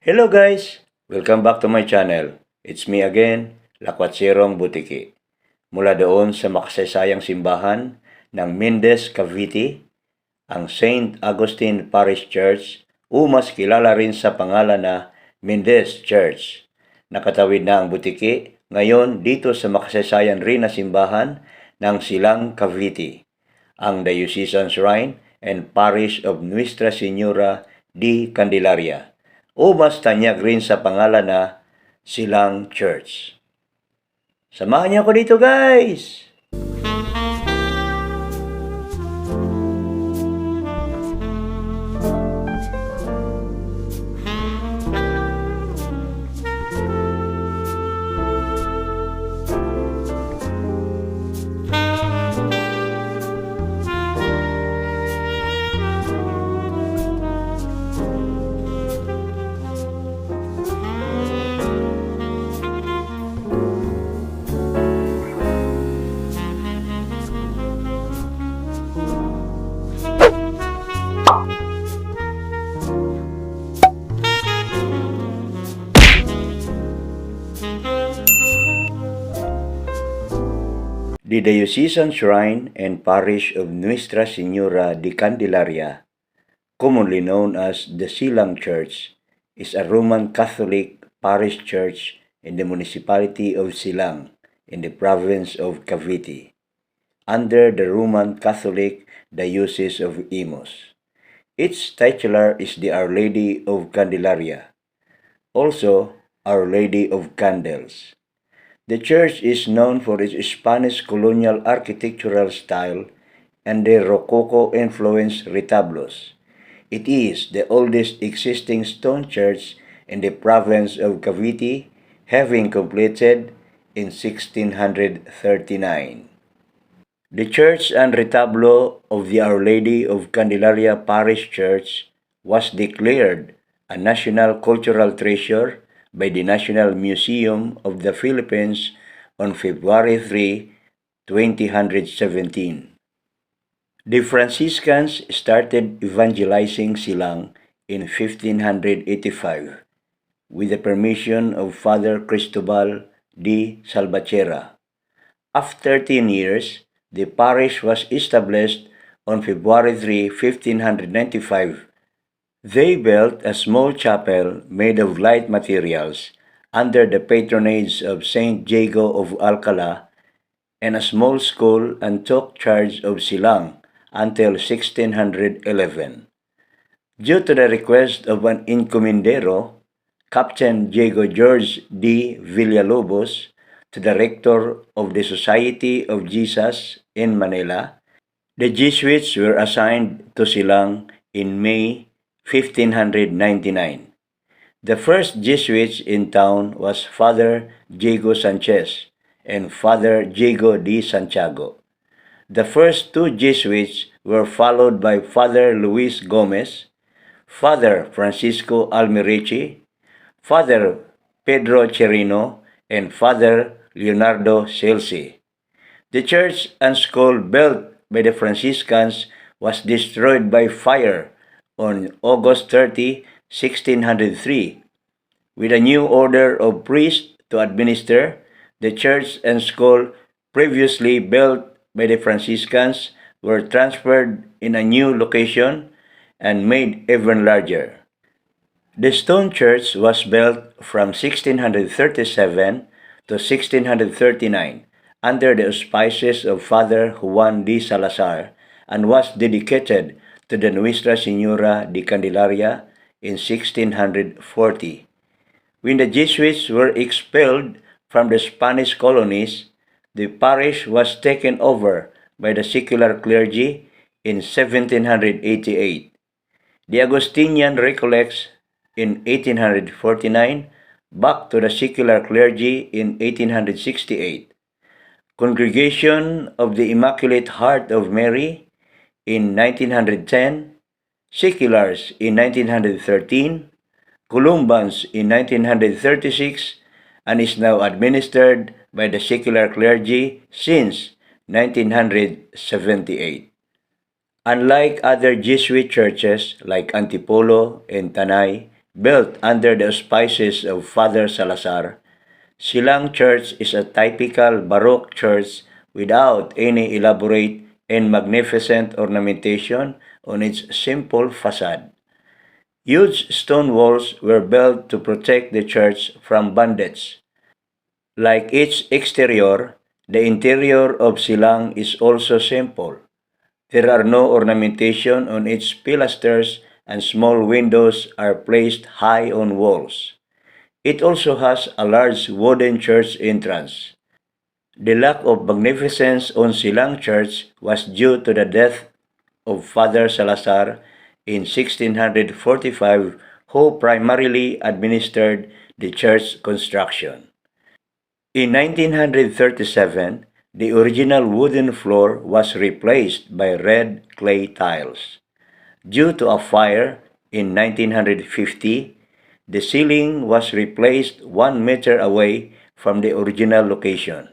Hello guys! Welcome back to my channel. It's me again, Lakwatsirong Butiki. Mula doon sa makasaysayang simbahan ng Mendez, Cavite, ang St. Augustine Parish Church o mas kilala rin sa pangalan na Mendez Church. Nakatawid na ang Butiki ngayon dito sa makasaysayan rin na simbahan ng Silang, Cavite, ang Diocesan Shrine and Parish of Nuestra Señora di Candelaria, o mas tanyag rin sa pangalan na Silang Church. Samahan niyo ako dito guys! The Diocesan Shrine and Parish of Nuestra Señora de Candelaria, commonly known as the Silang Church, is a Roman Catholic parish church in the municipality of Silang in the province of Cavite, under the Roman Catholic Diocese of Imos. Its titular is the Our Lady of Candelaria, also Our Lady of Candles. The church is known for its Spanish colonial architectural style and the Rococo-influenced retablos. It is the oldest existing stone church in the province of Cavite, having completed in 1639. The church and retablo of the Our Lady of Candelaria Parish Church was declared a national cultural treasure by the National Museum of the Philippines on February 3, 2017. The Franciscans started evangelizing Silang in 1585 with the permission of Father Cristobal de Salvatierra. After 10 years, the parish was established on February 3, 1595. They built a small chapel made of light materials under the patronage of Saint Diego of Alcala and a small school and took charge of Silang until 1611. Due to the request of an encomendero, Captain Diego George D. Villalobos, to the rector of the Society of Jesus in Manila, the Jesuits were assigned to Silang in May 1599. The first Jesuits in town was Father Diego Sanchez and Father Diego de Santiago. The first two Jesuits were followed by Father Luis Gomez, Father Francisco Almirici, Father Pedro Cherino, and Father Leonardo Celsi. The church and school built by the Franciscans was destroyed by fire on August 30, 1603. With a new order of priests to administer, the church and school previously built by the Franciscans were transferred in a new location and made even larger. The stone church was built from 1637 to 1639 under the auspices of Father Juan de Salazar and was dedicated to the Nuestra Señora de Candelaria in 1640. When the Jesuits were expelled from the Spanish colonies, the parish was taken over by the secular clergy in 1788. The Augustinian recollects in 1849, back to the secular clergy in 1868. Congregation of the Immaculate Heart of Mary in 1910, Seculars in 1913, Columbans in 1936, and is now administered by the secular clergy since 1978. Unlike other Jesuit churches like Antipolo and Tanay, built under the auspices of Father Salazar, Silang Church is a typical Baroque church without any elaborate and magnificent ornamentation on its simple facade. Huge stone walls were built to protect the church from bandits. Like its exterior, the interior of Silang is also simple. There are no ornamentation on its pilasters and small windows are placed high on walls. It also has a large wooden church entrance. The lack of magnificence on Silang Church was due to the death of Father Salazar in 1645, who primarily administered the church construction. In 1937, the original wooden floor was replaced by red clay tiles. Due to a fire in 1950, the ceiling was replaced 1 meter away from the original location.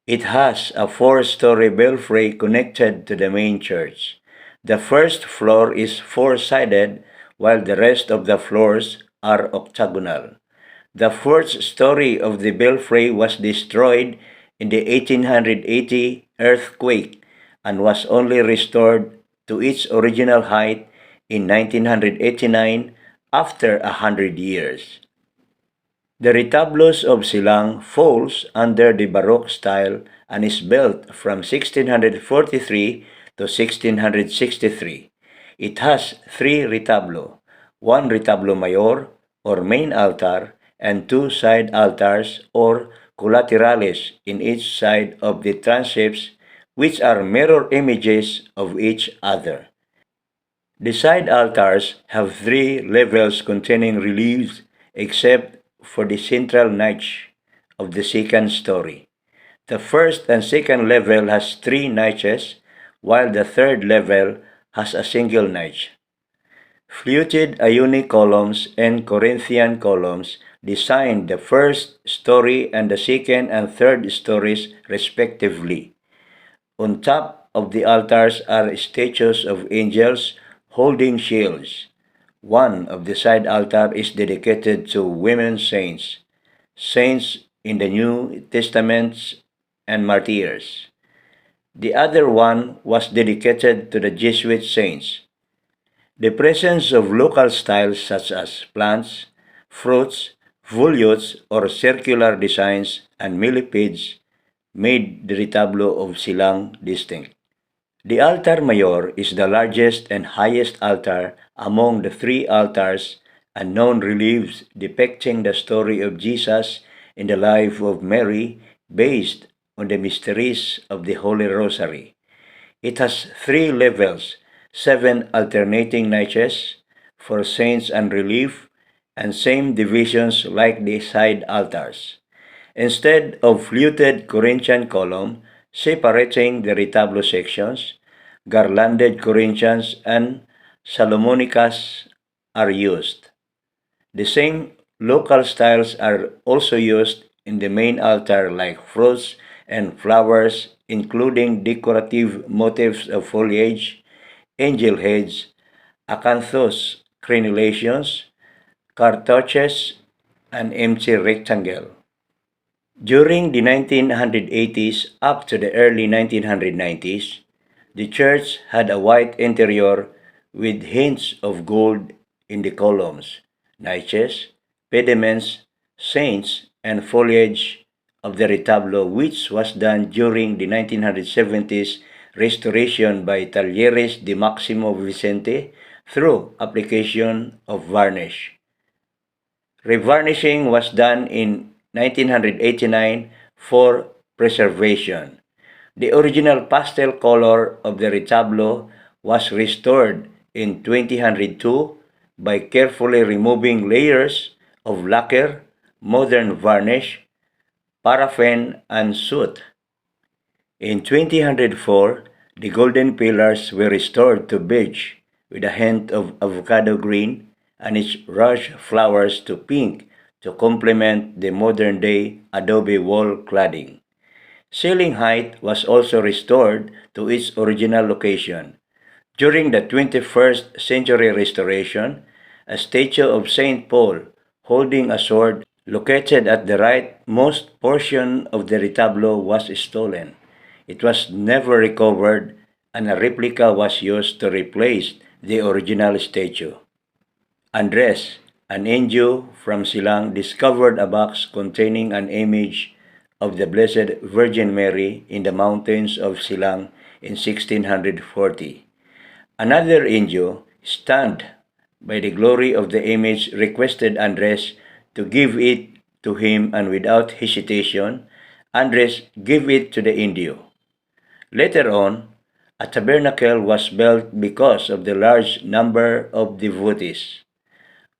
It has a four-story belfry connected to the main church. The first floor is four-sided while the rest of the floors are octagonal. The fourth story of the belfry was destroyed in the 1880 earthquake and was only restored to its original height in 1989 after 100 years. The retablos of Silang falls under the Baroque style and is built from 1643 to 1663. It has three retablo, one retablo mayor or main altar and two side altars or collaterales in each side of the transepts which are mirror images of each other. The side altars have three levels containing reliefs except for the central niche of the second story. The first and second level has three niches, while the third level has a single niche. Fluted Ionic columns and Corinthian columns design the first story and the second and third stories respectively. On top of the altars are statues of angels holding shields. One of the side altar is dedicated to women saints, saints in the New Testament and martyrs. The other one was dedicated to the Jesuit saints. The presence of local styles such as plants, fruits, volutes, or circular designs and millipedes made the retablo of Silang distinct. The altar mayor is the largest and highest altar among the three altars and known reliefs depicting the story of Jesus in the life of Mary based on the mysteries of the Holy Rosary. It has three levels, seven alternating niches for saints and relief, and same divisions like the side altars. Instead of fluted Corinthian column separating the retablo sections, garlanded Corinthians and Salomonicas are used. The same local styles are also used in the main altar like fruits and flowers, including decorative motifs of foliage, angel heads, acanthus crenellations, cartouches, and empty rectangle. During the 1980s up to the early 1990s, the church had a white interior with hints of gold in the columns, niches, pediments, saints, and foliage of the retablo, which was done during the 1970s restoration by Talleres de Maximo Vicente through application of varnish. Revarnishing was done in 1989 for preservation. The original pastel color of the retablo was restored in 2002 by carefully removing layers of lacquer, modern varnish, paraffin, and soot. In 2004, the golden pillars were restored to beige with a hint of avocado green and its rush flowers to pink to complement the modern-day adobe wall cladding. Ceiling height was also restored to its original location. During the 21st century restoration, a statue of Saint Paul holding a sword located at the rightmost portion of the retablo was stolen. It was never recovered and a replica was used to replace the original statue. Andres, an NGO from Silang, discovered a box containing an image of the Blessed Virgin Mary in the mountains of Silang in 1640. Another NGO, stunned by the glory of the image, requested Andres to give it to him, and without hesitation, Andres gave it to the Indio. Later on, a tabernacle was built because of the large number of devotees.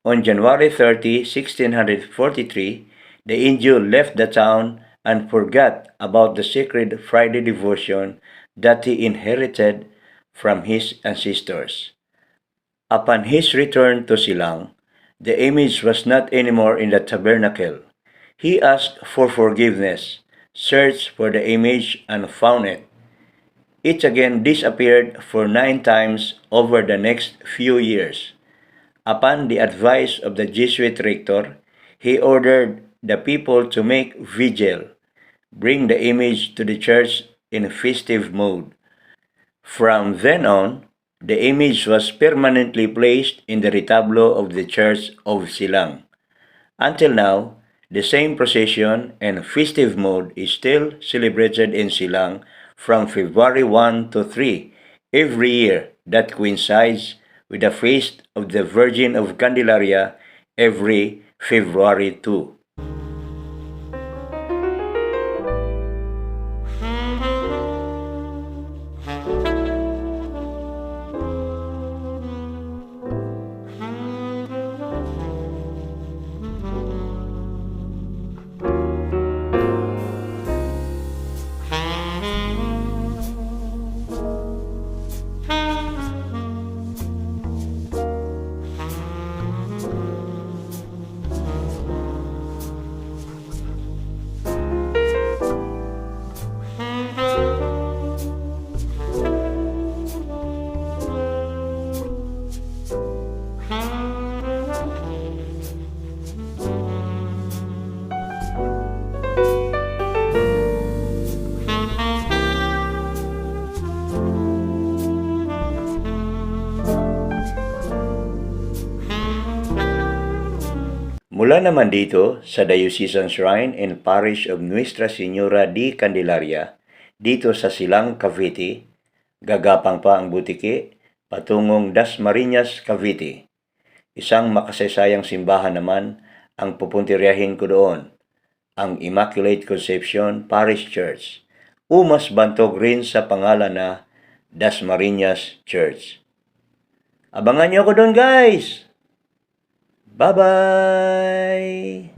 On January 30, 1643, the Indio left the town and forgot about the sacred Friday devotion that he inherited from his ancestors. Upon his return to Silang, the image was not anymore in the tabernacle. He asked for forgiveness, searched for the image, and found it. It again disappeared for 9 times over the next few years. Upon the advice of the Jesuit rector, he ordered the people to make vigil, bring the image to the church in festive mood. From then on, the image was permanently placed in the retablo of the Church of Silang. Until now, the same procession and festive mode is still celebrated in Silang from February 1 to 3 every year, that coincides with the feast of the Virgin of Candelaria every February 2. Mula naman dito sa Diocesan Shrine and Parish of Nuestra Señora di Candelaria, dito sa Silang, Cavite, gagapang pa ang butiki patungong Dasmariñas, Cavite. Isang makasaysayang simbahan naman ang pupuntiryahin ko doon, ang Immaculate Conception Parish Church. Umas bantog rin sa pangalan na Dasmariñas Church. Abangan niyo ako doon, guys! Bye-bye!